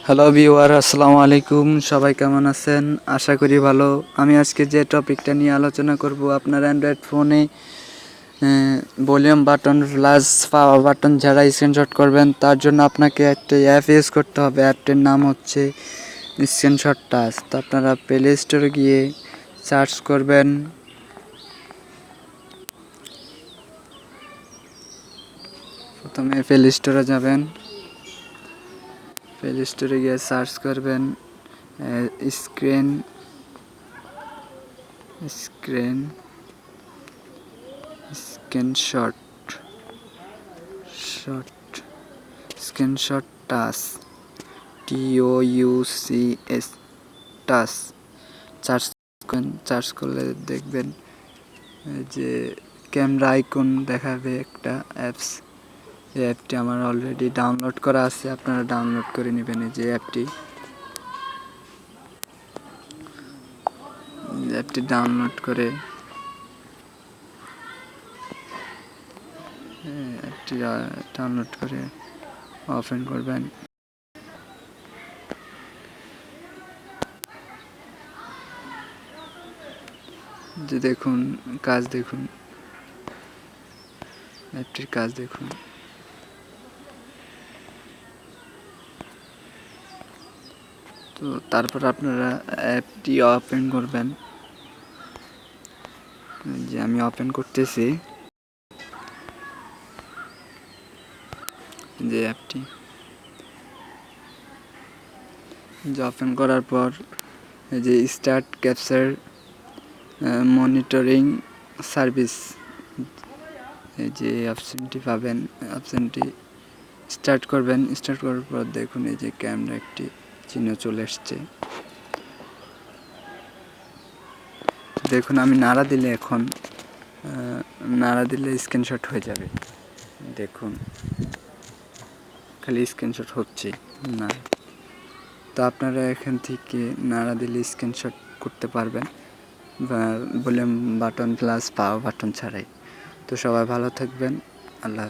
Hello viewer, আসসালামু আলাইকুম। সবাই কেমন আছেন? আশা করি ভালো। আমি আজকে যে টপিকটা নিয়ে আলোচনা করব, আপনার অ্যান্ড্রয়েড ফোনে volume button plus power button যারা স্ক্রিনশট করবেন তার জন্য আপনাকে একটা অ্যাপ ইউজ করতে হবে। অ্যাপটির নাম হচ্ছে স্ক্রিনশট টাচ। তো আপনারা প্লে স্টোরে গিয়ে সার্চ করবেন, প্রথমে প্লে স্টোরে যাবেন। প্লে স্টোরে গিয়ে সার্চ করবেন screen screen screenshot screenshot touch, TOUCS touch. Search করলে দেখবেন যে ক্যামেরা আইকন দেখাবে একটা অ্যাপস। এই অ্যাপটি আমার অলরেডি ডাউনলোড করা আছে, আপনারা ডাউনলোড করে নেবেন। এই যে অ্যাপটি ডাউনলোড করে ওপেন করবেন। যে দেখুন অ্যাপটির কাজ দেখুন। তো তারপর আপনারা অ্যাপটি ওপেন করবেন। যে আমি ওপেন করতেছি যে অ্যাপটি। যে ওপেন করার পর এই যে স্টার্ট ক্যাপচার মনিটরিং সার্ভিস, এই যে অপশনটি পাবেন। অপশনটি স্টার্ট করবেন। স্টার্ট করার পর দেখুন এই যে ক্যামেরা একটি চিহ্ন চলে এসছে। দেখুন আমি নাড়া দিলে স্ক্রিনশট হয়ে যাবে। দেখুন খালি স্ক্রিনশট হচ্ছে না। তো আপনারা এখান থেকে নাড়া দিলে স্ক্রিনশট করতে পারবেন, volume button plus power button ছাড়াই। তো সবাই ভালো থাকবেন। আল্লাহ।